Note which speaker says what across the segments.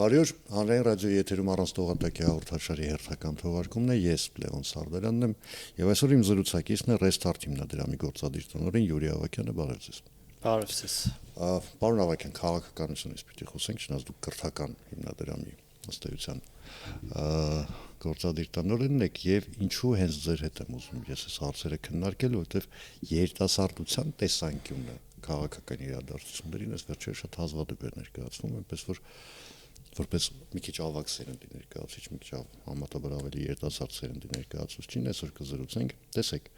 Speaker 1: Բարի օր, հանրային ռադիոյի եթերում առանց տողատակի հաղորդաշարի հերթական թողարկումն է, ես Լևոն Սարդարյանն եմ, եւ այսօր իմ զրուցակիցն է Restart հիմնադրամի գործադիր տնօրեն Յուրի Ավագյանը, բարև ձեզ։
Speaker 2: Բարև ձեզ։
Speaker 1: Պարոն Ավագյան, քաղաքականությունից պիտի խոսենք, չնայած դուք կրթական հիմնադրամի ըստ էության գործադիր տնօրենն եք եւ ինչու հենց ձեր հետ եմ ուզում ես այս հարցերը քննարկել, որովհետեւ երիտասարդության տեսանկյունը քաղաքական իրադարձություններին այս վերջերս շատ հազվադեպ է ներկայացվում, այնպես որ որպես մի քիչ ավագ սերնդի ներկայացուցիչ, մի քիչ համատաբար ավելի երիտասարդ սերնդի ներկայացուցիչին այսօր կզրուցենք, տեսեք,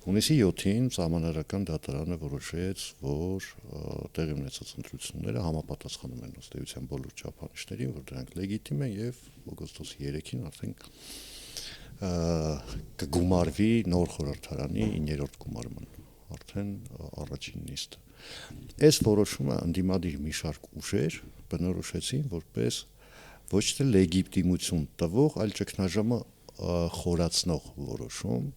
Speaker 1: հունիսի 7-ին Սահմանադրական դատարանը որոշեց, որ տեղի ունեցած ընտրությունները համապատասխանում են ըստ էության բոլոր չափանիշներին, որ դրանք լեգիտիմ են եւ օգոստոսի 3-ին արդեն կգումարվի նոր խորհրդարանի 9-րդ գումարման արդեն առաջին նիստը։ Այս որոշումը ընդդիմադիր մի շարք ուժեր բնորոշեցին որպես ոչ թե լեգիտիմություն տվող, այլ ճգնաժամը խորացնող որոշում,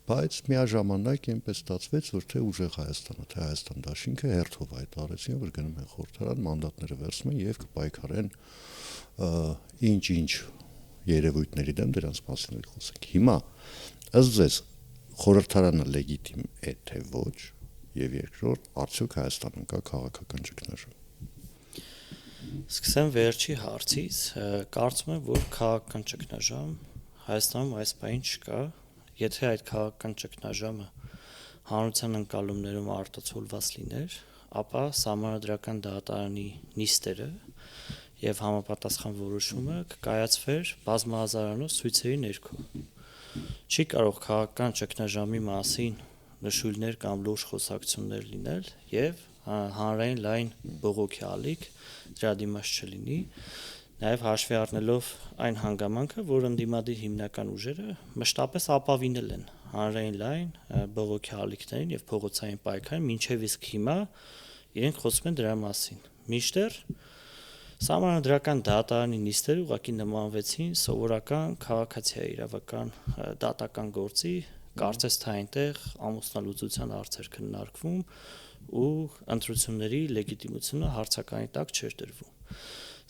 Speaker 1: բայց միաժամանակ այնպես ստացվեց, որ թե ուժեղ Հայաստանը, թե Հայաստան դաշինքը հերթով հայտարարեցին, որ գնում են խորհրդարան, մանդատները վերցնում են եւ կպայքարեն ինչ-ինչ երևույթների դեմ, դրանց մասին էլ խոսենք։ Հիմա ըստ ձեզ խորհրդարանը լեգիտիմ է թե ոչ, եւ երկրորդ, արդյոք Հայաստանում կա քաղաքական ճգնաժամ։
Speaker 2: Սկսեմ վերջի հարցից, կարծում եմ, որ քաղաքական ճգնաժամ Հայաստանում այս պահին չկա, եթե այդ քաղաքական ճգնաժամը հանրության ընկալումներում արտացոլված լիներ, ապա Սահմանադրական դատարանի նիստերը եւ համապատասխան որոշումը կկայացվեր բազմահազարանոց ցույցերի ներքո։ Չի կարող քաղաքական ճգնաժամի մասին նշույլներ կամ լուրջ խոսակցություններ լինել եւ հանրային լայն բողոքի ալիք դրա դիմաց չլինի, նաեւ հաշվի առնելով այն հանգամանքը, որ ընդդիմադիր հիմնական ուժերը մշտապես ապավինել են հանրային լայն բողոքի ալիքներին եւ փողոցային պայքարին, մինչեւ իսկ հիմա իրենք խոսում են դրա մասին։ Մինչդեռ Սահմանադրական դատարանի նիստերը ուղղակի նմանվեցին սովորական քաղաքացիայի իրավական դատական գործի, կարծես թե այնտեղ ամուսնալուծության հարցեր քննարկվում ու ընտրությունների լեգիտիմությունը հարցականի տակ չէր դրվում։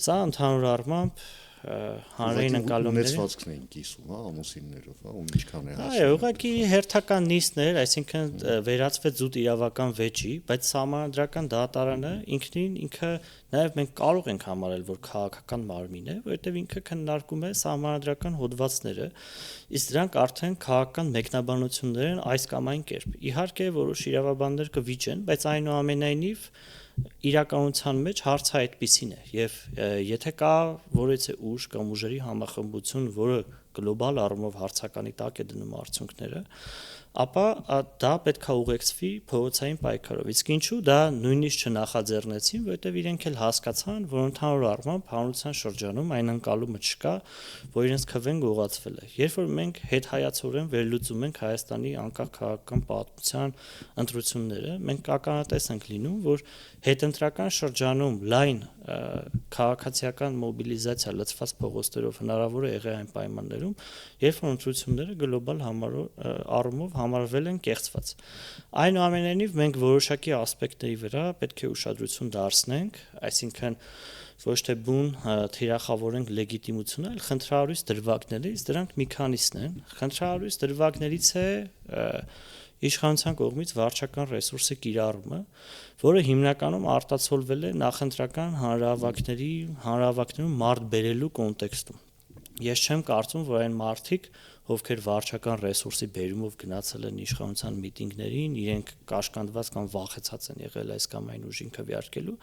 Speaker 2: Սա ընդհանուր առմամբ հանրային ընկալումների
Speaker 1: ունեցվածքն էին կիսում, ամուսիններով, ու ինչքան է հասնում։
Speaker 2: Այո, ուղղակի հերթական նիստներ, այսինքն վերածվեց զուտ իրավական վեճի, բայց Սահմանադրական դատարանը ինքը նաև մենք կարող ենք համարել, որ քաղաքական մարմին է, որովհետև ինքը քննարկում է սահմանադրական հոդվածները, իսկ դրանք արդեն քաղաքական մեկնաբանություններ են այս կամ այն կերպ։ Իհարկե, որոշ իրավաբաններ կվիճեն, բայց այնուամենայնիվ իրականության մեջ հարցը այդպիսին է եւ եթե կա որևէ ուժ կամ ուժերի համախմբություն, որը գլոբալ առումով հարցականի տակ է դնում արդյունքները, ապա դա պետք է ուղեկցվի փողոցային պայքարով։ Իսկ ինչու դա նույնիսկ չնախաձեռնեցին, որովհետև իրենք էլ հասկացան, որ ընդհանուր առմամբ հանրության շրջանում այն ընկալումը չկա, որ իրենց քվեն գողացվել է։ Երբ որ մենք հետհայացորեն վերլուծում ենք Հայաստանի անկախ քաղաքական պատմության ընտրությունները, մենք ականատես ենք լինում, որ հետընտրական շրջանում լայն քաղաքացիական մոբիլիզացիա լցված փողոցներով հնարավոր է եղել այն պայմաններում, երբ որ ընտրությունները գլոբալ առումով համարվել են կեղծված։ Այնուամենայնիվ մենք որոշակի ասպեկտների վրա պետք է ուշադրություն դարձնենք, այսինքն ոչ թե բուն թիրախավորենք լեգիտիմությունը, այլ խնդրահարույց դրվագներից, դրանք մի քանիսն են։ Խնդրահարույց դրվագներից է իշխանության կողմից վարչական ռեսուրսի կիրառումը, որը հիմնականում արտացոլվել է նախընտրական հանրահավաքներում մարդ բերելու կոնտեքստում։ Ես չեմ կարծում, որ այն մարդիկ, ովքեր վարչական ռեսուրսի բերումով գնացել են իշխանության միտինգներին, իրենք կաշկանդված կամ վախեցած են եղել այս կամ այն ուժին քվեարկելու,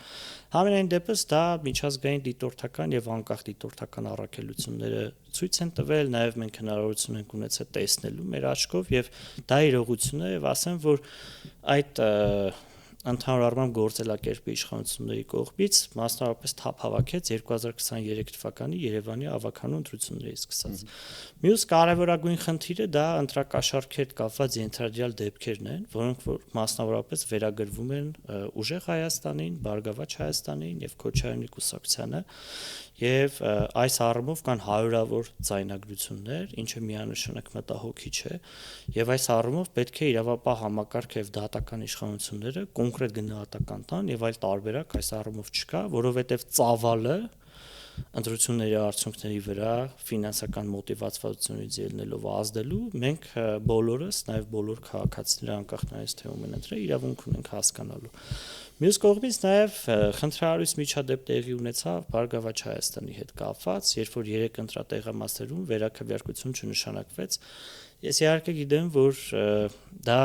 Speaker 2: համենայն դեպս դա միջազգային դիտորդական եւ անկախ դիտորդական առաքելությունները ցույց են տվել, նաեւ մենք հնարավորություն ենք ունեցել տեսնելու մեր աչքով եւ դա իրողություն է եւ ասեմ, որ այդ ընդհանուր առմամբ գործելակերպի իշխանությունների կողմից մասնավորապես թափ հավաքեց 2023 թվականի Երևանի ավականու ընտրություններից սկսած։ Մյուս կարևորագույն խնդիրը դա ընտրակաշառքի հետ կապված ենթադրյալ դեպքերն են, որոնք որ մասնավորապես վերագրվում են ուժեղ Հայաստանին, Բարգավաճ Հայաստանին եւ Քոչարյանի կուսակցությանը, եւ այս առումով կան հարյուրավոր ձայնագրություններ, ինչը միանշանակ մտահոգիչ է, եւ այս առումով պետք է իրավապահ համակարգ եւ դատական իշխանությունները կոնկրետ գնահատական տան եւ այլ տարբերակ այս առումով չկա, որովհետեւ ծավալը ընտրությունների արդյունքների վրա ֆինանսական մոտիվացվածությունից ելնելով ազդելու, մենք բոլորս, նաև բոլոր քաղաքացիները անկախ նրանից թե ում են ընտրել, իրավունք ունենք հասկանալու։ Մյուս կողմից նաև խնդրահարույց միջադեպ տեղի ունեցավ Բարգավաճ Հայաստանի հետ կապված, երբ որ 3 ընտրատեղամասերում վերաքվեարկություն չնշանակվեց։ Ես իհարկե գիտեմ, որ դա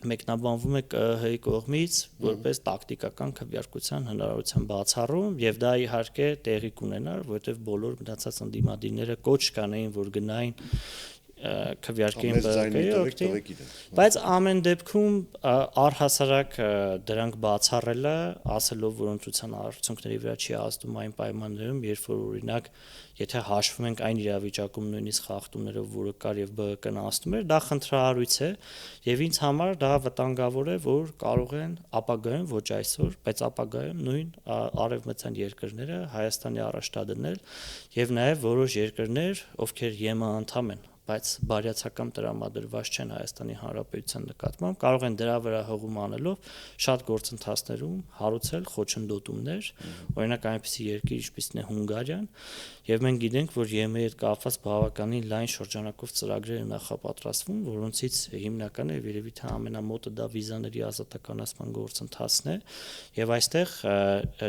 Speaker 2: մեկնաբանվում է ԿԸՀ-ի կողմից որպես տակտիկական քվեարկության հնարավորության բացառում, եւ դա իհարկե տեղի կունենար, որովհետեւ բոլոր մնացած ընդդիմադիրները կոչ կանեին, որ գնային քվեարկային բաժակի, բայց ամեն դեպքում առհասարակ դրանք բացառելը, ասելով, որ ընտրության արդյունքների վրա չի ազդում այն պայմաններում, երբ որ օրինակ, եթե հաշվում ենք այն իրավիճակում նույնիսկ խախտումներով, որը կար եւ ԲՀԿ-ն անցնում էր, դա խնդրահարույց է եւ ինձ համար դա վտանգավոր է, որ կարող են ապագայում, ոչ այսօր, բայց ապագայում նույն արևմտյան երկրները Հայաստանի առաջ դնել եւ նաեւ որոշ երկրներ, ովքեր ԵՄ անդամ են, բայց բարյացակամ տրամադրված չեն Հայաստանի Հանրապետության նկատմամբ, կարող են դրա վրա հղում անելով շատ գործընթացներում հարուցել խոչընդոտումներ, օրինակ այնպիսի երկիր, ինչպիսին է Հունգարիան, եւ մենք գիտենք, որ ԵՄ-ի հետ կապված բավականին լայն շրջանակով ծրագրեր են նախապատրաստվում, որոնցից հիմնականը եւ երևի թե ամենամոտը դա վիզաների ազատականացման գործընթացն է, եւ այստեղ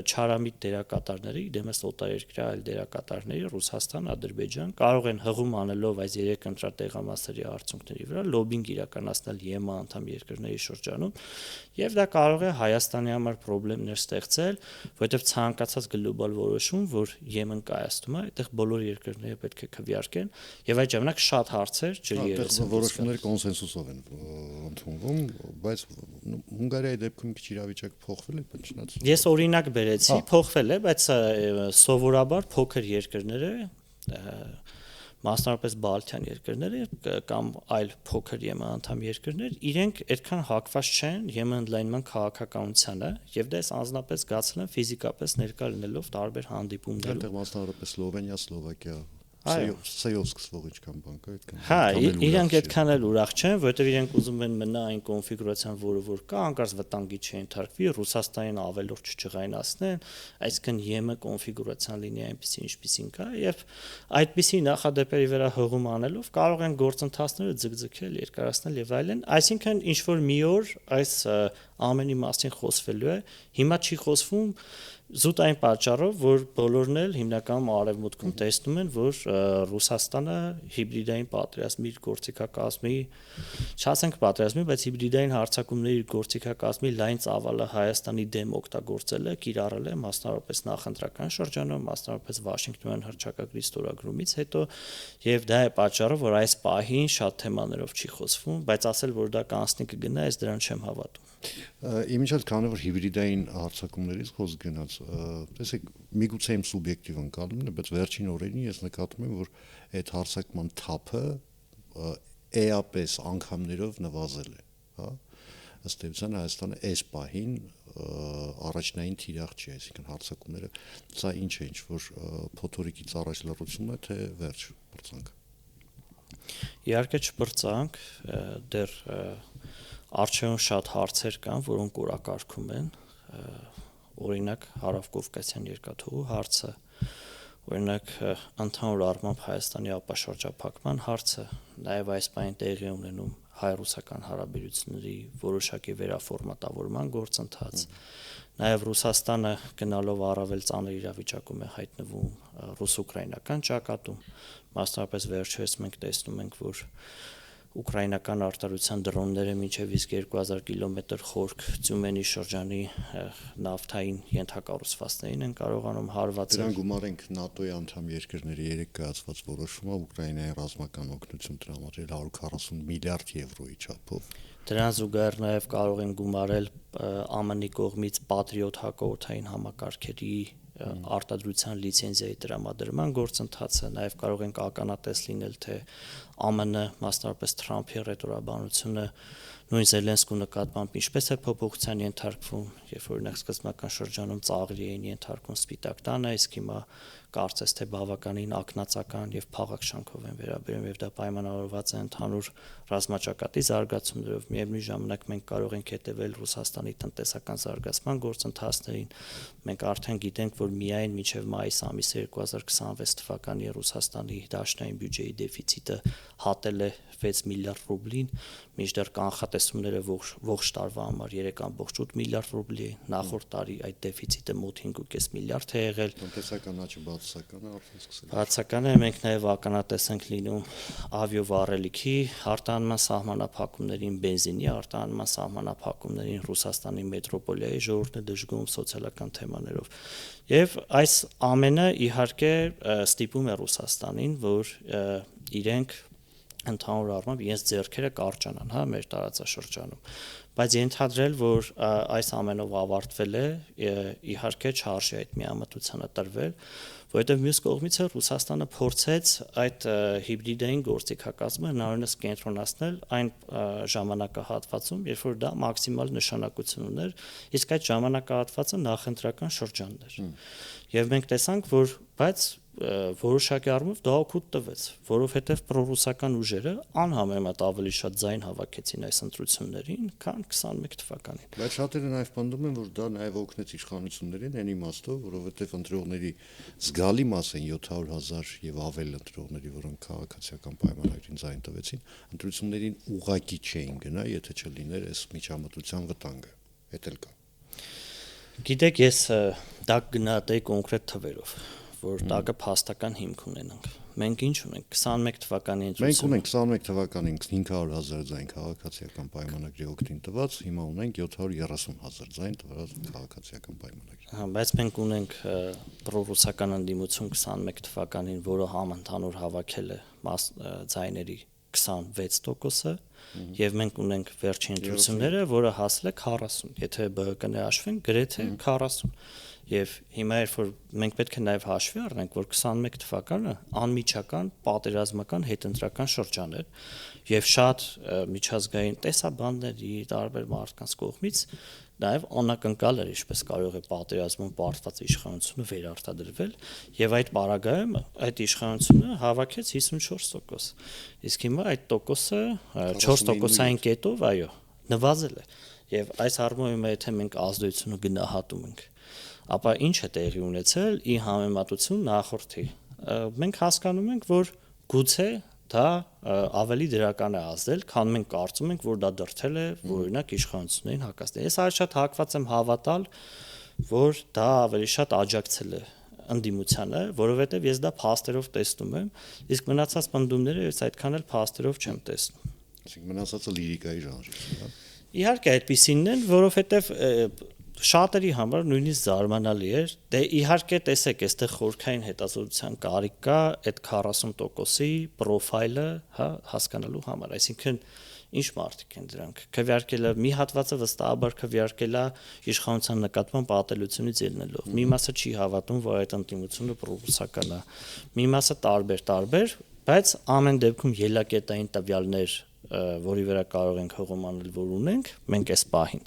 Speaker 2: չարամիտ դերակատարների, դեմս օտարերկրյա այլ դերակատարների Ռուսաստան, Ադրբեջան կարող են հղում անելով այս 3 ընտրատեղամասերի արդյունքների վրա լոբինգ իրականացնել ԵՄ անդամ երկրների շրջանում, եւ դա կարող է Հայաստանի համար խնդիրներ ստեղծել, որովհետեւ ցանկացած գլոբալ որոշում, որ ԵՄ-ն կայացնում է, այդտեղ բոլոր երկրները պետք է քվեարկեն եւ այդ ժամանակ շատ հարցեր ջրի երես են
Speaker 1: որոշումները կոնսենսուսով են ընդունվում, բայց Հունգարիայի դեպքում քիչ իրավիճակը փոխվել է, բայց
Speaker 2: ես օրինակ բերեցի, փոխվել է, բայց սովորաբար փոքր երկրները մասնավորապես Բալթյան երկրները կամ այլ փոքր ԵՄ անդամ երկրներ, իրենք այդքան հակված չեն ԵՄ ընդլայնման քաղաքականությանը, եւ դա անձնապես զգացել են ֆիզիկապես ներկա լինելով տարբեր հանդիպումներում։
Speaker 1: Այդտեղ մասնավորապես Սլովենիա, Սլովակիա, Սեյով սկսվող ինչքան բան կա, այդքան։
Speaker 2: Հա, իրենք այդքան էլ ուրախ չեն, որովհետեւ իրենք ուզում են մնա այն կոնֆիգուրացիան, որը որ կա, անկարծ վտանգի չընթարկվի, Ռուսաստանին ավելորդ չջղայնացնեն, այսինքն ԵՄ կոնֆիգուրացիան լինի այնպեսի, ինչպեսին կա, եւ այդպիսի նախադեպերի վրա հղում անելով կարող են գործընթացները ձգձգել, երկարացնել եւ այլն, այսինքն ինչ որ մի օր այս ամենի մասին խոսվելու է, հիմա չի խոսվում զուտ այն պատճառով, որ բոլորն էլ հիմնականում արևմուտքում տեսնում են, որ Ռուսաստանը հիբրիդային պատերազմի գործիքակազմի, չասենք պատերազմի, բայց հիբրիդային հարձակումների գործիքակազմի լայն ծավալը Հայաստանի դեմ օգտագործել է, կիրառել է մասնավորապես նախընտրական շրջանում, մասնավորապես Վաշինգտոնյան հռչակագրի ստորագրումից հետո, եւ դա է պատճառը, որ այս պահին շատ թեմաներով չի խոսվում, բայց ասել, որ դա կանցնի կգնա, ես դրան չեմ հավատում։
Speaker 1: Իմիջիալ քանի որ հիբրիդային հարձակումներից խոսք գնաց, տեսեք, միգուցե իմ սուբյեկտիվ ընկալումն է, բայց վերջին օրերին ես նկատում եմ, որ այդ հարձակման թափը էապես անգամներով նվազել է, հա։ Ըստ էության Հայաստանը այս պահին առաջնային թիրախ չի, այսինքն հարձակումները, սա ինչ է, ինչ որ փոթորիկից առաջ լռություն է, թե վերջ բրծանք։
Speaker 2: Իհարկե չբրծանք, դեռ Արժեւն շատ հարցեր կան, որոնք օրակարգում են, օրինակ Հարավկովկասյան երկաթուղու հարցը, օրինակ ընդհանուր առմամբ Հայաստանի ապաշրջափակման հարցը, նաև այս պահին տեղի ունենում հայ-ռուսական հարաբերությունների որոշակի վերաֆորմատավորման գործընթաց, նաև Ռուսաստանը գնալով առավել ծանր իրավիճակում է հայտնվում ռուս-ուկրաինական ճակատում, մասնավորապես վերջերս մենք տեսնում ենք, որ ուկրաինական արտադրության դրոնները մինչև իսկ 2000 կիլոմետր խորք Ձյումենի շրջանի նավթային ենթակառուցվածքներին են կարողանում հարվածել։
Speaker 1: Դրան գումարենք ՆԱՏՕ-ի անդամ երկրների 3 կայացված որոշումը Ուկրաինայի ռազմական օգնություն տրամադրել 140 միլիարդ եվրոյի չափով։
Speaker 2: Դրան զուգահեռ նաև կարող են գումարել ԱՄՆ-ի կողմից Patriot հակաօդային համակարգերի արտադրության լիցենզիայի տրամադրման գործընթացը, նաև կարող ենք ականատես լինել, թե ԱՄՆ մասնավորապես Թրամփի ռետորաբանությունը նույն Զելենսկու նկատմամբ ինչպես է փոփոխության ենթարկվում, երբ օրինակ սկզբնական շրջանում ծաղրի էին ենթարկում Սպիտակ տանը, իսկ հիմա կարծես թե բավականին ակնածական եւ փաղաքշանքով են վերաբերում եւ դա պայմանավորված է ընդհանուր ռազմաճակատի զարգացումներով։ Միևնույն ժամանակ մենք կարող ենք հետևել Ռուսաստանի տնտեսական զարգացման գործընթացներին։ Մենք արդեն գիտենք, որ միայն մինչև մայիս ամիսը 2026 թվականի Ռուսաստանի դաշնային բյուջեի դեֆիցիտը հատել է 6 միլիարդ ռուբլին, մինչդեռ կանխատեսումները ողջ տարվա համար 3.8 միլիարդ ռուբլի, նախորդ տարի այդ դեֆիցիտը մոտ 5.5 միլիարդ է եղել։
Speaker 1: Տնտեսական աճը բացասական է արդեն սկսել։
Speaker 2: Բացական է, մենք նաև ականատես ենք լինում ավիովառելիքի արտահանման սահմանափակումներին, բենզինի արտահանման սահմանափակումներին, Ռուսաստանի մետրոպոլիայի ժողովուրդն է դժգոհում սոցիալական թեմաներով։ Եվ այս ամենը իհարկե ստիպում է Ռուսաստանին, որ իրենք ընդհանուր առմամբ իրենց ձեռքերը կարճանան, հա, մեր տարածաշրջանում, բայց ենթադրել, որ այս ամենով ավարտվել է, իհարկե չարժի այդ միամտությանը տրվել, որովհետև մյուս կողմից է Ռուսաստանը փորձեց այդ հիբրիդային գործիքակազմը հնարավորինս կենտրոնացնել այն ժամանակահատվածում, երբ որ դա մաքսիմալ նշանակություն ուներ, իսկ այդ ժամանակահատվածը նախընտրական շրջանն էր։ Եվ մենք տեսանք, որ բայց որոշակի առումով դա օգուտ տվեց, որովհետև պրոռուսական ուժերը անհամեմատ ավելի շատ ձայն հավաքեցին այս ընտրություններին, քան 21 թվականին։
Speaker 1: Բայց շատերը նաև պնդում են, որ դա նաև օգնեց իշխանություններին այն իմաստով, որովհետև ընտրողների զգալի մաս են 700,000 եւ ավել ընտրողների, որոնք քաղաքացիական պայմանագրին ձայն տվեցին, ընտրություններին ուղղակի չէին գնա, եթե չլիներ այս միջամտության վտանգը։ Էդ էլ կա։
Speaker 2: Գիտեք, ես դա գնահատեի կոնկրետ թվերով, որ տակը փաստական հիմք ունենանք։ Մենք ինչ ունենք 21 թվականի
Speaker 1: Մենք ունենք 21 թվականին 500,000 ձայն քաղաքացիական պայմանագրի օգտին տված, հիմա ունենք 730,000 ձայն տված քաղաքացիական պայմանագրի։
Speaker 2: Հա, բայց մենք ունենք պրոռուսական ընդդիմություն 21 թվականին, որը համընդհանուր հավաքել է ձայների 26%-ը, եւ մենք ունենք վերջին ընտրությունները, որը հասել է 40, եթե ԲՀԿ-ն հաշվենք, գրեթե 40։ Եվ հիմա որ մենք պետք է նաև հաշվի առնենք, որ 21 թվականը անմիջական պատերազմական հետընտրական շրջան էր եւ շատ միջազգային տեսաբանների տարբեր մարդկանց կողմից նաև անակնկալ էր, ինչպես կարող է պատերազմում պարտված իշխանությունը վերարտադրվել եւ այդ պարագայում այդ իշխանությունը հավաքեց 54%, իսկ հիմա այդ տոկոսը 4%-ային կետով, այո, նվազել է։ Եվ այս առումով եթե մենք ազդեցությունը գնահատում ենք, ապա ինչ է տեղի ունեցել ի համեմատություն նախորդի։ Մենք հասկանում ենք, որ գուցե դա ավելի դրական է ազդել, քան մենք կարծում ենք, որ դա դրդել է օրինակ իշխանություններին հակասել։ Ես շատ հակված եմ հավատալ, որ դա ավելի շատ աջակցել է ընդդիմությանը, որովհետև ես դա փաստերով տեսնում եմ, իսկ մնացած պնդումները ես այդքան էլ փաստերով չեմ տեսնում։
Speaker 1: Այսինքն մնացածը լիրիկայի ժանր է, հա։
Speaker 2: Իհարկե այդպիսինն են, որովհետև շատերի համար նույնիսկ զարմանալի էր, դե իհարկե տեսեք, այստեղ խորքային հետազոտության կարիք կա այդ 40%-ի պրոֆայլը, հա, հասկանալու համար, այսինքն ինչ մարդիկ են դրանք։ Քվեարկելը մի հատվածը վստահաբար քվեարկելա իշխանության նկատմամբ ատելությունից ելնելով։ Մի մասը չի հավատում, որ այդ ընդդիմությունը պրոռուսական է։ Մի մասը տարբեր, բայց ամեն դեպքում ելակետային տվյալներ, որի վրա կարող ենք հողում անել, որ ունենք, մենք այս պահին։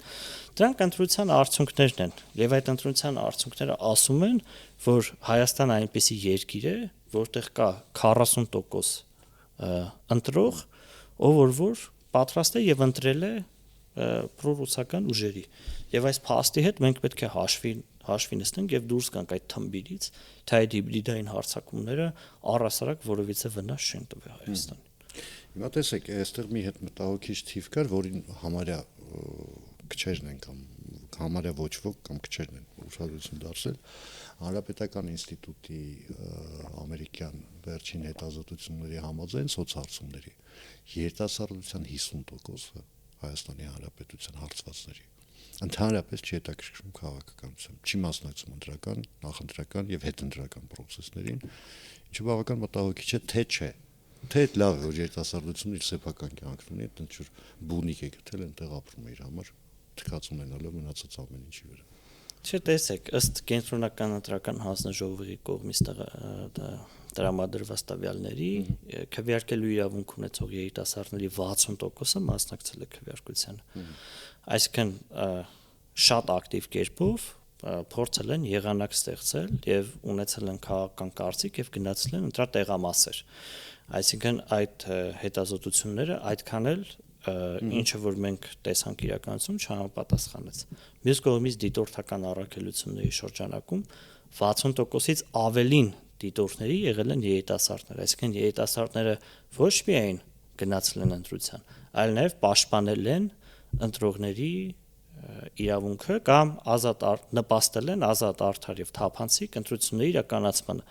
Speaker 2: Դրանք ընտրության արդյունքներն են, եւ այդ ընտրության արդյունքները ասում են, որ Հայաստանը այնպիսի երկիր է, որտեղ կա 40% ընտրող, ով որ պատրաստ է եւ ընտրել է պրոռուսական ուժերի։ Եվ այս փաստի հետ մենք պետք է հաշվի նստենք եւ դուրս գանք այդ թմբիրից, թե այդ հիբրիդային հարձակումները առհասարակ որևիցե վնաս չեն տվել Հայաստանին։
Speaker 1: Հիմա տեսեք, այստեղ մի հետ մտահոգիչ թիվ կար, որին համարյա քչերն են կամ համարյա ոչ ոք կամ քչերն են ուշադրություն դարձել Հանրապետական ինստիտուտի ամերիկյան վերջին հետազոտությունների համաձայն սոցհարցումների երիտասարդության 50%-ը Հայաստանի Հանրապետության հարցվածների ընդհանրապես չի հետաքրքրում քաղաքականությամբ, չի մասնակցում ընտրական, նախընտրական եւ հետընտրական process-ներին, ինչը բավական մտահոգիչ է, թե չէ։ Թե լավ է, որ երիտասարդությունը իր սեփական կյանքն ունի, այդտեղ ինչ-որ բունիկ է գտել, այնտեղ ապրում է իր համար, թքած ունենալով մնացած ամեն ինչի վրա։
Speaker 2: Չէ, տեսեք, ըստ կենտրոնական ընտրական հանձնաժողովի կողմից տրամադրված տվյալների քվեարկելու իրավունք ունեցող երիտասարդների 60%-ը մասնակցել է քվեարկությանը։ Այսինքն շատ ակտիվ կերպով փորձել են եղանակ ստեղծել եւ ունեցել են քաղաքական կարծիք եւ գնացել են ընտրά տեղամասեր։ Այսինքն այդ հետազոտությունները այդքան էլ ինչը որ մենք տեսանք իրականություն չհամապատասխանեց։ Մյուս կողմից դիտորդական առաքելությունների շրջանակում 60%-ից ավելին դիտորդների եղել են երիտասարդներ, այսինքն երիտասարդները ոչ միայն գնացել են ընտրության, այլ նաև պաշտպանել են ընտրողների իրավունքը կամ նպաստել են ազատ արդար եւ թափանցիկ ընտրությունների իրականացմանը։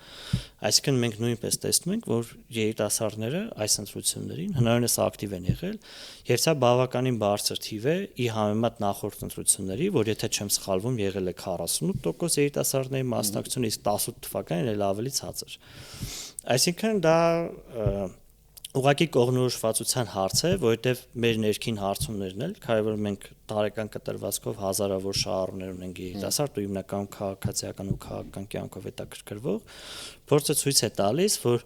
Speaker 2: Այսինքն մենք նույնպես տեսնում ենք, որ երիտասարդները այս ընտրություններին հնարավորինս ակտիվ են եղել, եւ սա բավականին բարձր թիվ է ի համեմատ նախորդ ընտրությունների, որ եթե չեմ սխալվում, եղել է 48% երիտասարդների մասնակցություն, իսկ 18 թվականին էլ ավելի ցածր։ Այսինքն դա ուղղակի կողմնորոշվածության հարց է, որովհետև մեր ներքին հարցումներն էլ, քանի որ մենք տարեկան կտրվածքով հազարավոր շահառուներ ունենք երիտասարդ ու հիմնականում քաղաքացիական ու քաղաքական կյանքով հետաքրքրվող, փորձը ցույց է տալիս, որ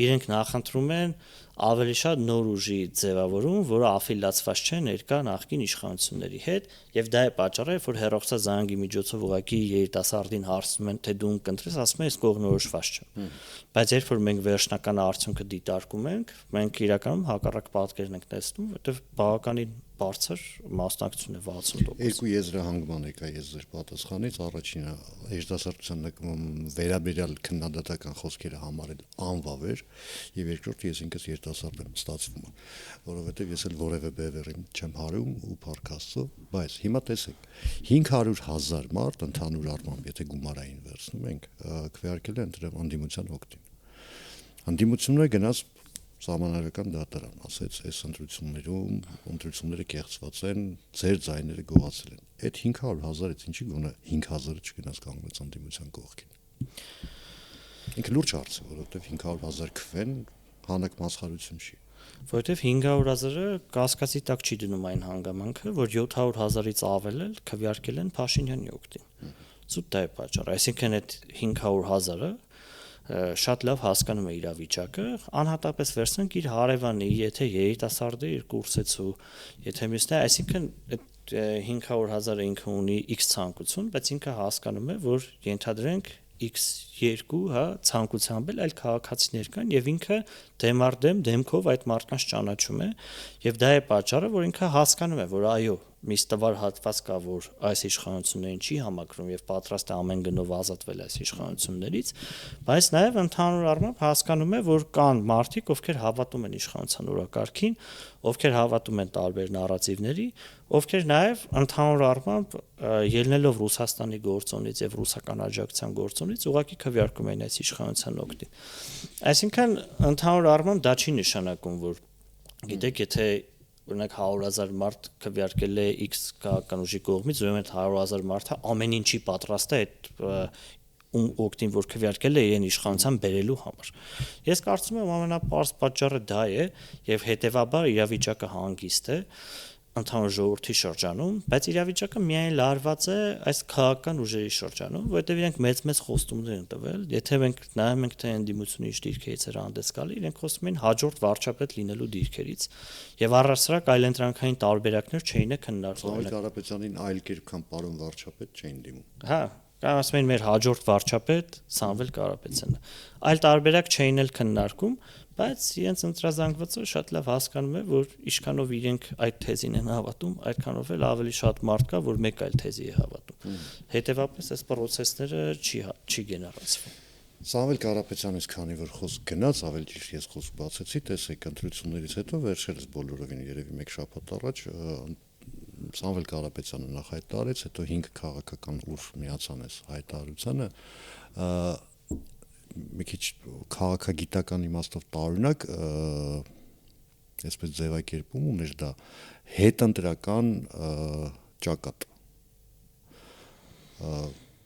Speaker 2: իրենք նախընտրում են ավելի շատ նոր ուժի ձևավորում, որը աֆիլիացված չէ ներկա նախկին իշխանությունների հետ, եւ դա է պատճառը, որ հերոսա զանգի միջոցով ուղղակի երիտասարդին հարցնում են, թե դու կընտրես, ասում են, ես կողմնորոշված չեմ։ Բայց երբ որ մենք վերջնական արդյունքը դիտարկում ենք, մենք իրականում հակառակ պատկերն ենք տեսնում, որտեղ բավականին բարձր մասնակցություն է 60%։
Speaker 1: Երկու եզրահանգման եկա ես ձեր պատասխանից, առաջինը երիտասարդության նկատմամբ վերաբերյալ քննադատական խոսքերը համարել անվավեր, եւ երկրորդ ես ինքս երիտասարդ եմ, ստացվում է, որովհետեւ ես էլ որևէ բևեռին չեմ հարում ու փառք Աստծո, բայց հիմա տեսեք 500,000 մարդ ընդհանուր առմամբ, եթե գումարային վերցնում ենք, քվեարկել են դրա անդիմության օգտին։ Անդիմությունները գնաց Սահմանադրական դատարան, ասեց, այս ընտրությունները կեղծված են, ձեր ձայները գողացել են։ Այդ 500,000-ից ինչի գոնե 5,000-ը չգնաց կանգնեց անդիմության կողքին։ Ինքը լուրջ հարց է, որովհետև 500,000 քվեն հանակ մասխարություն չի։
Speaker 2: Որովհետև 500,000-ը կասկածի տակ չի դնում այն հանգամանքը, որ 700,000-ից ավել էլ քվեարկել են Փաշինյանի օգտին։ Զուտ դա է պատճառը, այսինքն այդ 500,000-ը շատ լավ հասկանում է իրավիճակը, անհատապես վերցնենք իր հարևանի, եթե երիտասարդը իր կուրսեցու, եթե մյուսն է, այսինքն այդ 500,000-ը ինքը ունի X ցանկություն, բայց ինքը հասկանում է, որ ենթադրենք X2, հա, ցանկությամբ էլ այլ քաղաքացիներ կան եւ ինքը դեմարդեմ դեմքով այդ մարդկանց ճանաչում է եւ դա է պատճառը, որ ինքը հասկանում է, որ այո, մի ստվար հատված կա, որ այս իշխանություններին չի համակրում եւ պատրաստ է ամեն գնով ազատվել այս իշխանություններից, բայց նաեւ ընդհանուր առմամբ հասկանում է, որ կան մարդիկ, ովքեր հավատում են իշխանության օրակարգին, ովքեր հավատում են տարբեր նարատիվների, ովքեր նաեւ ընդհանուր առմամբ ելնելով Ռուսաստանի գործոնից եւ ռուսական աջակցության գործոնից ուղղակի քվեարկում են այս իշխանության օգտին։ Այսինքն ընդհանուր առմամբ դա չի նշանակում, որ գիտեք, եթե օրինակ 100,000 մարդ քվեարկել է X քաղաքական ուժի կողմից, ուրեմն այդ 100,000 մարդը ամեն ինչի պատրաստ է այդ օգտին, որ քվեարկել է իրեն իշխանության բերելու համար։ Ես կարծում եմ ամենապարզ պատճառը դա է եւ հետեւաբար իրավիճակը հանգիստ է ընդհանուր ժողովրդի շրջանում, բայց իրավիճակը միայն լարված է այս քաղաքական ուժերի շրջանում, որովհետև իրենք մեծ խոստումներ են տվել, եթե մենք նայում ենք թե ընդդիմությունը ինչ դիրքերից էր հանդես գալի, իրենք խոսում են հաջորդ վարչապետ լինելու դիրքերից, եւ առհասարակ այլընտրանքային տարբերակներ չէին քննարկվում։
Speaker 1: Սամվել Կարապետյանին այլ կերպ քան պարոն վարչապետ չէին դիմում։
Speaker 2: Հա, կամ ասում են մեր հաջորդ վարչապետ Սամվել Կարապետյանը։ Այլ տարբերակ չէին էլ քննարկում, բայց իրենց ընտրազանգվածը շատ լավ հասկանում է, որ ինչքանով իրենք այդ թեզին են հավատում, այդքանով էլ ավելի շատ մարդ կա, որ մեկ այլ թեզի է հավատում։ Հետևաբար այս process-ները չի գեներացվում։
Speaker 1: Սամվել Կարապետյանից քանի որ խոսք գնաց, ավելի ճիշտ ես խոսք բացեցի, տեսեք ընտրություններից հետո վերջերս բոլորովին երևի մեկ շաբաթ առաջ Սամվել Կարապետյանը նախ հայտարարեց, հետո 5 քաղաքական ուժ միացան այս հայտարարությանը, մի քիչ քաղաքագիտական իմաստով տարօրինակ, այսպես ձևակերպում ուներ դա հետընտրական ճակատ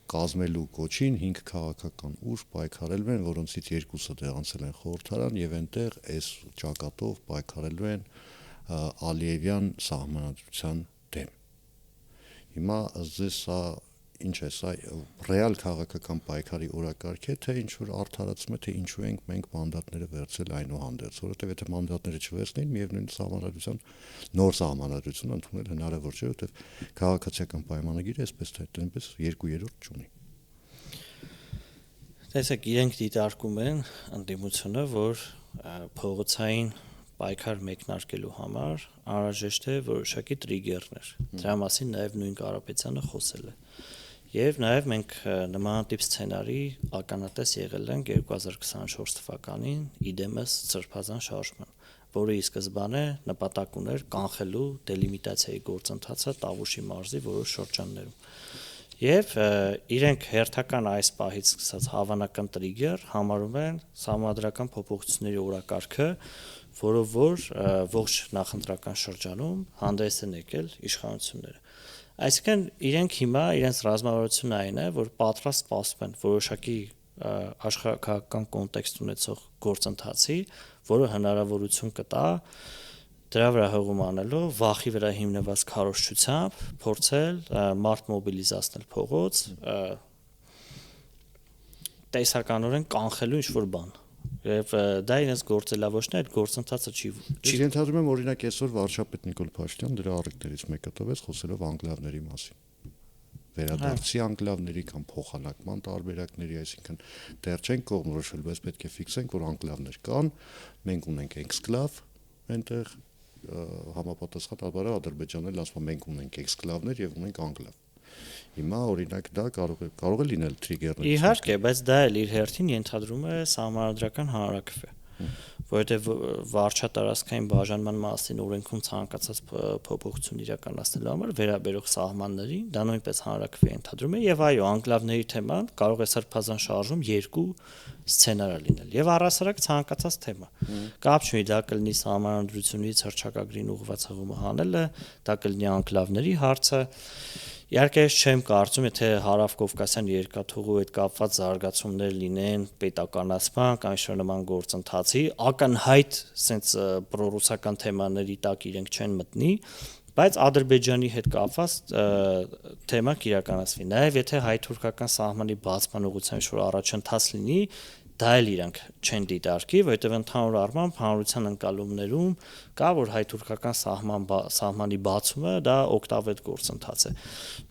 Speaker 1: կազմելու կոչին 5 քաղաքական ուժ պայքարելու են, որոնցից երկուսը տեղանցել են խորհրդարան եւ այնտեղ այս ճակատով պայքարելու են Ալիևյան սահմանադրության դեմ։ Հիմա ձեզ սա ինչ է, սա ռեալ քաղաքական պայքարի օրակարգ է, թե ինչ որ արդարացում է, թե ինչու ենք մենք մանդատները վերցել այնուհանդերձ, որովհետև եթե մանդատները չվերցնեին, միևնույն սահմանադրության նոր սահմանադրություն ընդունել հնարավոր չէ, որովհետև քաղաքացիական պայմանագիրը այսպես թե այնպես 2/3 չունի։
Speaker 2: Տեսեք, իրենք դիտարկում են ընդդիմությունը, որ փողոցային պայքար մեկնարկելու համար անհրաժեշտ է որոշակի տրիգերներ։ Դրա մասին նաև նույն Կարապետյանը խոսել է։ Եվ նաև մենք նման տիպ սցենարի ականատես եղել ենք 2024 թվականին իդեմս Սրբազան շարժման, որը ի սկզբանե նպատակ ուներ կանխելու դելիմիտացիայի գործընթացը Տավուշի մարզի որոշ շրջաններում։ Եվ իրենք հերթական այս պահից սկսած հավանական տրիգեր համարում են սահմանադրական փոփոխությունների օրակարգը, որով որ ողջ նախընտրական շրջանում հանդես են եկել իշխանությունները։ Այսինքն իրենք հիմա իրենց ռազմավարությունը այն է, որ պատրաստ սպասում են որոշակի աշխարհական կոնտեքստ ունեցող գործընթացի, որը հնարավորություն կտա դրա վրա հողում անելով վախի վրա հիմնված քարոզչությամբ փորձել մարդ մոբիլիզացնել փողոց, տեսականորեն կանխելու ինչ-որ բան։ Եվ դա իրենց գործելավոճն է, այդ գործընթացը չի։
Speaker 1: Ենթադրում եմ օրինակ այսօր վարչապետ Նիկոլ Փաշինյան դրա առիթներից մեկը տվեց խոսելով անկլավների մասին։ Վերադարձի անկլավների կամ փոխանակման տարբերակների, այսինքն դեռ չենք կողմնորոշել, բայց պետք է ֆիքսենք, որ անկլավներ կան, մենք ունենք էքսկլավ, այնտեղ համապատասխան Ադրբեջանն էլ ասում է մենք ունենք էքսկլավներ եւ ունենք անկլավ։ Հիմա օրինակ դա կարող է լինել տրիգերներ։
Speaker 2: Իհարկե, բայց դա էլ իր հերթին ենթադրում է սահմանադրական հանրաքվե, որովհետեւ վարչատարածքային բաժանման մասին օրենքում ցանկացած փոփոխություն իրականացնելու համար վերաբերող սահմաններին դա նույնպես հանրաքվե ենթադրում է եւ այո, անկլավների թեման կարող է Սրբազան շարժում երկու սցենար լինել եւ առասարակ ցանկացած թեմա։ Կապ չունի, դա կլինի սահմանադրությունից հռչակագրին ուղղված հղումը հանելը, դա կլինի անկլավների հարցը։ Իհարկե չեմ կարծում, եթե հարավ-կովկասյան երկաթուղու հետ կապված զարգացումներ լինեն պետականացման կամ ինչ-որ նման գործընթացի, ակնհայտ sense պրոռուսական թեմաների տակ իրենք չեն մտնի, բայց Ադրբեջանի հետ կապված թեմա կիրականացվի։ Նաև եթե հայ-թուրքական սահմանի բացման ուղղությամբ ինչ-որ առաջընթաց լինի, դա էլ իրանք չեն դիտարկի, որովհետև ընդհանուր առմամբ հանրության ընկալումներում կա, որ հայ-թուրքական սահմանի բացումը դա օգտավետ գործընթաց է։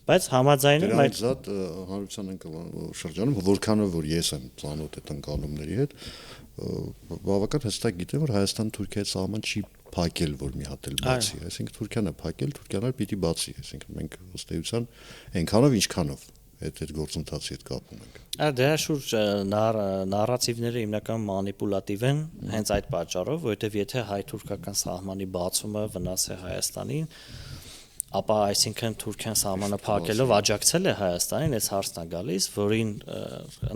Speaker 2: Բայց համաձայն եմ
Speaker 1: այդ զատ հանրության ընկալում շրջանում, որքանով որ ես եմ ծանոթ այդ ընկալումների հետ, բավական հստակ գիտեմ, որ Հայաստան-Թուրքիայի սահման չի փակել, որ մի հատ էլ բացի, այսինքն Թուրքիան է փակել, Թուրքիան էլ պիտի բացի, այսինքն մենք ըստ էության այնքանով ինչքանով այդ գործընթացի հետ կապ ունենք։
Speaker 2: Դրա շուրջ նարատիվները հիմնական մանիպուլատիվ են հենց այդ պատճառով, որովհետև եթե հայ-թուրքական սահմանի բացումը վնաս է Հայաստանին, ապա այսինքն Թուրքիան սահմանը փակելով աջակցել է Հայաստանին, այս հարցն է գալիս, որին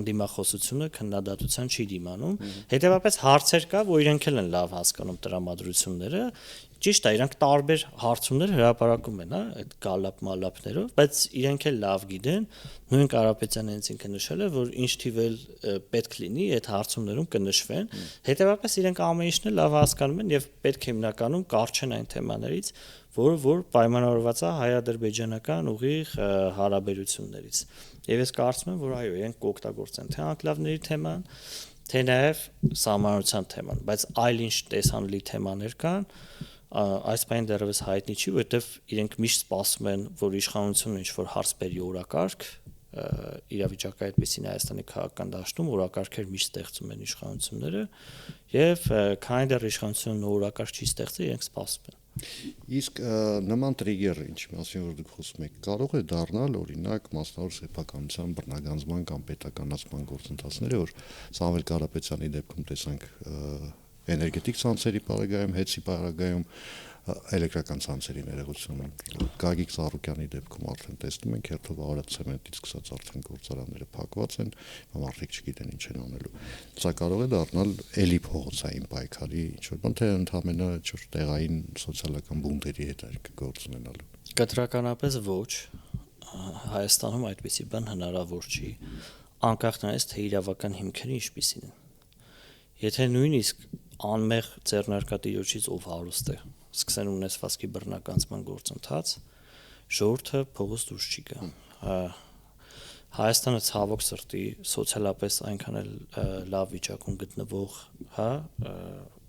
Speaker 2: ընդդիմախոսությունը քննադատության չի դիմանում։ Հետևաբար հարցեր կա, որ իրենք էլ են լավ հասկանում տրամադրությունները, ճիշտ է, իրանք տարբեր հարցումներ հրապարակում են, այդ գալապ-մալապներով, բայց իրենք էլ լավ գիտեն, նույն Կարապետյանը հենց ինքը նշել է, որ ինչ թիվել պետք լինի այդ հարցումներում կնշվեն, հետևաբար իրենք ամեն ինչն էլ լավ հասկանում են եւ պետք է հիմնականում կարճեն այն թեմաներից, որ պայմանավորված է հայ-ադրբեջանական ուղիղ հարաբերություններից։ Եվ ես կարծում եմ, որ այո, իրենք կօգտագործեն թե անկլավների թեման, թե նաեւ սահմանության թեման, բայց այլ ինչ տեսանելի թեմաներ կան, այս բանը դեռևս հայտնի չի, որովհետև իրենք միշտ սպասում են, որ իշխանությունը ինչ-որ հարց բերի օրակարգ, իրավիճակը այդպեսին Հայաստանի քաղաքական դաշտում օրակարգեր միշտ ստեղծում են իշխանությունները, եւ քանի դեռ իշխանությունը օրակարգ չի ստեղծել, իրենք սպասում են։
Speaker 1: Իսկ նման տրիգերը, ինչի մասին որ դուք խոսում եք, կարող է դառնալ օրինակ մասնավոր սեփականության բռնագանձման կամ պետականացման գործընթացները, որ Սամվել Կարապետյանի դեպքում տեսանք էներգետիկ ցանցերի պարագայում, հետսի պարագայում, էլեկտրական ցանցերի ներողություն, Գագիկ Ծառուկյանի դեպքում արդեն տեսնում ենք, հերթով արած ցեմենտից սկսած արդեն գործարանները փակված են, մարդիկ չգիտեն ինչ են անելու։ Սա կարող է դառնալ էլի փողոցային պայքարի ինչ-որ բան, թե ընդհանրապես ինչ-որ տեղային սոցիալական բունտերի հետ գործ ունենալու։
Speaker 2: Կտրականապես ոչ, Հայաստանում այդպիսի բան հնարավոր չի, անկախ նրանից թե իրավական հիմքերը ինչպիսին են։ Եթե նույնիսկ անմեղ ձեռնարկատիրոջից ով հարուստ է, սկսեն ունեցվածքի բռնականացման գործընթաց, ժողովուրդը փողոց դուրս չի գա։ Հայաստանը ցավոք սրտի սոցիալապես այնքան էլ լավ վիճակում գտնվող, հա,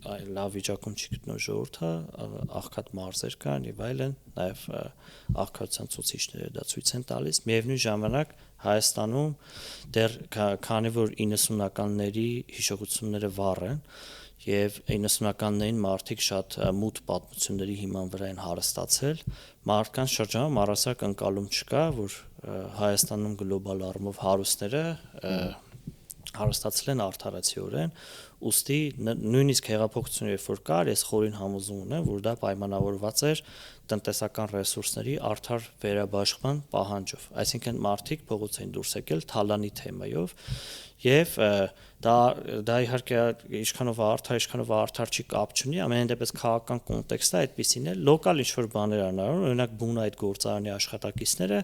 Speaker 2: լավ վիճակում չի գտնող ժողովուրդը, աղքատ մարզեր կան եւ այլն, նաեւ աղքատության ցուցիչները դա ցույց են տալիս։ Միևնույն ժամանակ Հայաստանում դեռ քանի որ 90-ականների հիշողությունները վառ են եւ 90-ականներին մարդիկ շատ մութ պատմությունների հիման վրա են հարստացել, մարդկանց շրջանում առասարակ ընկալում չկա, որ Հայաստանում գլոբալ առումով հարուստները հարստացել են արդարացիորեն, ուստի նույնիսկ հեղափոխությունը երբ որ կար, ես խորին համոզում ունեմ, որ դա պայմանավորված էր տնտեսական ռեսուրսների արդար վերաբաշխման պահանջով, այսինքն մարդիկ փողոց էին դուրս եկել թալանի թեմայով եւ դա իհարկե ինչքանով արդար չի կապ չունի, ամենայն դեպս քաղաքական կոնտեքստը այդպեսին է, լոկալ ինչ-որ բաներ անարում, օրինակ բուն այդ գործարանի աշխատակիցները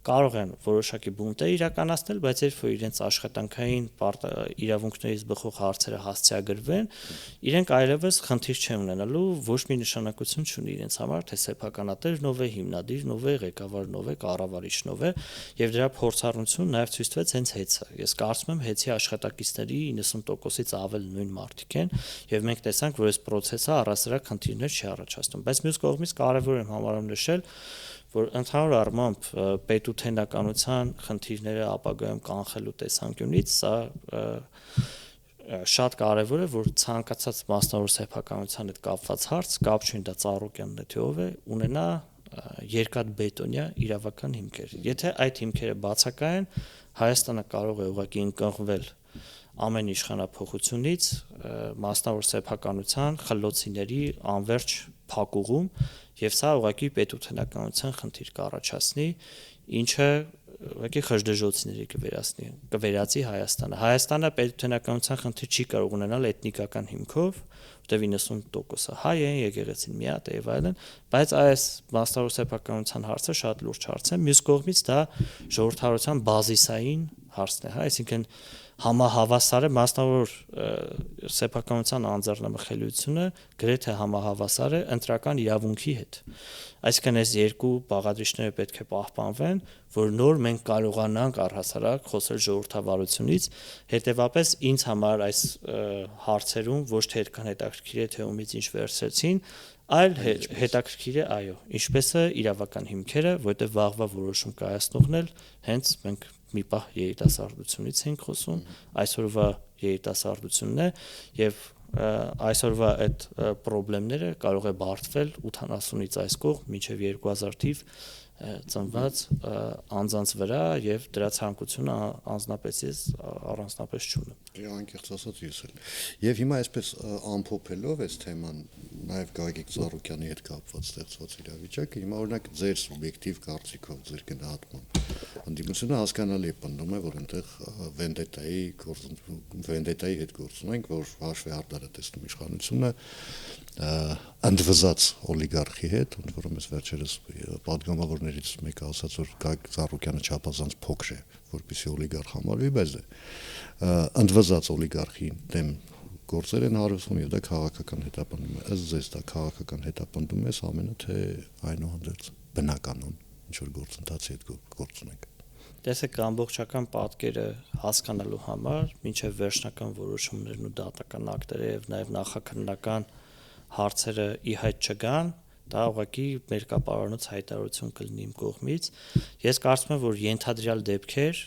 Speaker 2: կարող են որոշակի բունտեր իրականացնել, բայց երբ որ իրենց աշխատանքային իրավունքներից բխող հարցերը հասցեագրվեն, իրենք այլևս խնդիր չեն ունենալու, ոչ մի նշանակություն չունի իրենց համար, թե սեփականատերն ով է, հիմնադիրն ով է, ղեկավարն ով է, կառավարիչն ով է, եւ դրա փորձառությունն նաեւ ցույց տվեց հենց հեծը։ Ես կարծում եմ հեծի աշխատակիցների 90%-ից ավել նույն մարդիկ են, եւ մենք տեսանք, որ այս process-ը առասարակ խնդիրներ չի առաջացնում, բայց մյուս կողմից կարեւոր եմ համարում նշել, որ ընդհանուր առմամբ պետութենականության խնդիրները ապագայում կանխելու տեսանկյունից սա շատ կարևոր է, որ ցանկացած մասնավոր սեփականության հետ կապված հարց, կապ չունի դա Ծառուկյանն է թե ով է, ունենա երկաթբետոնյա իրավական հիմքեր։ Եթե այդ հիմքերը բացակայեն, Հայաստանը կարող է ուղղակի ընկղմվել ամեն իշխանափոխությունից, մասնավոր սեփականության խլոցիների անverջ փակուղում, եւ սա ուղղակի պետութենականության խնդիր կառաջացնի, ինչը ուղղակի խժդժոցիների կվերածի Հայաստանը։ Հայաստանը պետութենականության խնդիր չի կարող ունենալ էթնիկական հիմքով, որտեղ 90%-ը հայ են, եկեղեցին միատ է եւ այլն, բայց այս մասնավոր սեփականության հարցը շատ լուրջ հարց է։ Մյուս կողմից դա ժողովրդավարության բազիսային հարցն է, հա, այսինքն համահավասար է մասնավոր սեփականության անձեռնամխելիությունը գրեթե համահավասար է ընտրական իրավունքի հետ։ Այսինքն այս երկու բաղադրիչները պետք է պահպանվեն, որ նոր մենք կարողանանք առհասարակ խոսել ժողովրդավարությունից, հետեւաբար ինձ համար այս հարցերում ոչ թե այդքան հետաքրքիր է թե ումից ինչ վերցրեցին, այլ հետաքրքիր է, այո, ինչպես է իրավական հիմքերը, որտեղ վաղվա որոշում կայացնողն էլ հենց մենք մի պահ երիտասարդությունից ենք խոսում, այսօրվա երիտասարդությունն է եւ այսօրվա այդ խնդիրները կարող է բարդվել 80-ից այս կողմ մինչեւ 2000 թիվ ծնված անձանց վրա եւ դրա ցանկությունը անձնապես ես առանձնապես չունեմ։
Speaker 1: Անկեղծ ասած ես էլ։ Եվ հիմա այսպես ամփոփելով այս թեման, նաեւ Գագիկ Ծառուկյանի հետ կապված ստեղծված իրավիճակը, հիմա օրինակ ձեր սուբյեկտիվ կարծիքով, ձեր գնահատմամբ, ընդդիմությունը հասկանալի է պնդում է, որ այնտեղ վենդետայի հետ գործ ունենք, որ հաշվի արդար է տեսնում իշխանությունը ընդվզած օլիգարխի հետ, ընդ որում ես վերջերս պատգամավորներից մեկը ասաց, որ Գագիկ Ծառուկյանը չափազանց փոքր է, որպեսզի օլիգարխ համարվի, բայց ընդվզած օլիգարխի դեմ գործեր են հարուցվում եւ դա քաղաքական հետապնդում է։ Ըստ ձեզ դա քաղաքական հետապնդում է ամենը թե այնուհանդերձ բնականon ինչ որ գործընթացի հետ գործ ունենք։
Speaker 2: Տեսեք ամբողջական պատկերը հասկանալու համար, մինչև վերջնական որոշումներն ու դատական ակտերը եւ նաեւ նախաքննական հարցերը ի հայտ չգան, դա ուղղակի մերկապարոնոց հայտարարություն կլինի իմ կողմից։ Ես կարծում եմ, որ ենթադրյալ դեպքեր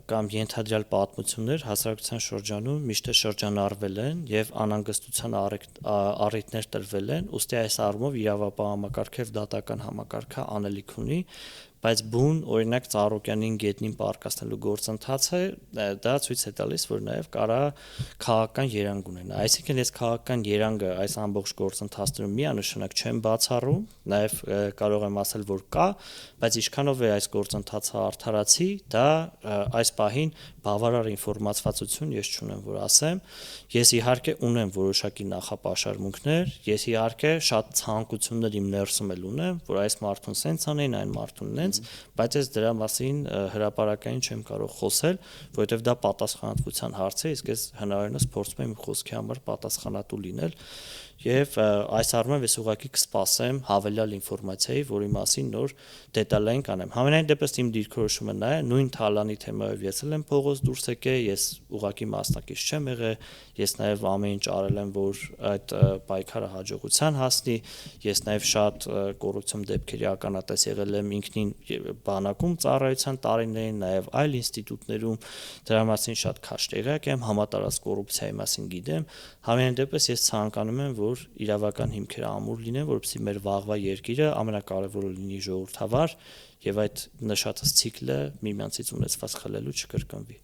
Speaker 2: կամ ենթադրյալ պատմություններ հասարակության շրջանում միշտ շրջանառվել են եւ անհանգստության առիթներ տրվել են, ուստի այս առումով իրավապահ համակարգը եւ դատական համակարգը անելիք ունի, բայց բուն օրինակ Ծառուկյանին գետնին պարկասնելու գործընթացը դա ցույց է տալիս, որ նաեւ կարա քաղաքական երանգ ունենա։ Այսինքն ես քաղաքական երանգը այս ամբողջ գործընթացներում միանշանակ չեմ բացառում, նաեւ կարող եմ ասել, որ կա, բայց ինչքանով է այս գործընթացը արդարացի, դա այս պահին բավարար ինֆորմացվածություն ես չունեմ, որ ասեմ։ Ես իհարկե ունեմ որոշակի նախապաշարմունքներ, ես իհարկե շատ ցանկություններ իմ ներսում էլ ունեմ, որ այս մարդուն սենց անեն, այն մարդուն իրենց, բայց ես դրա մասին հրապարակային չեմ կարող խոսել, որովհետև դա պատասխանատվության հարց է, իսկ ես հնարավորինս փորձում եմ իմ խոսքի համար պատասխանատու լինել եւ այս առումով ես ուղղակի կսպասեմ հավելյալ ինֆորմացիայի, որի մասին նոր դետալային կանեմ։ Համենայն դեպս իմ դիրքորոշումը նա է, նույն Թալանի թեմայով ես էլ եմ փողոց դուրս եկել, ես ուղղակի մասնակից չեմ եղել, ես նաեւ ամեն ինչ արել եմ, որ այդ պայքարը հաջողության հասնի, ես նաեւ շատ կոռուպցիոն դեպքերի ականատես եղել եմ ինքնին բանակում ծառայության տարիներին, նաեւ այլ ինստիտուտներում, դրա մասին շատ քաջ տեղյակ եմ, համատարած կոռուպցիայի մասին գիտեմ։ Համենայն դեպս ես ցանկանում եմ, որ իրավական հիմքերը ամուր լինեն, որովհետեւ մեր վաղվա երկիրը ամենակարևորը լինի ժողովրդավար եւ այդ նշածած ցիկլը միմյանցից ունեցված խլելու չկրկնվի։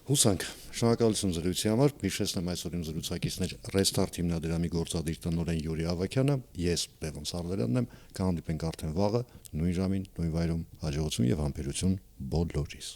Speaker 1: Հուսանք, շնորհակալություն զրույցի համար։ Հիշեցնեմ այսօր իմ զրուցակիցներ Restart հիմնադրամի գործադիր տնօրեն Յուրի Ավագյանը, ես Լևոն Սարվերանն եմ, կհանդիպենք արդեն վաղը, նույն ժամին, նույն վայրում, հաջողություն եւ համբերություն բոլորիս։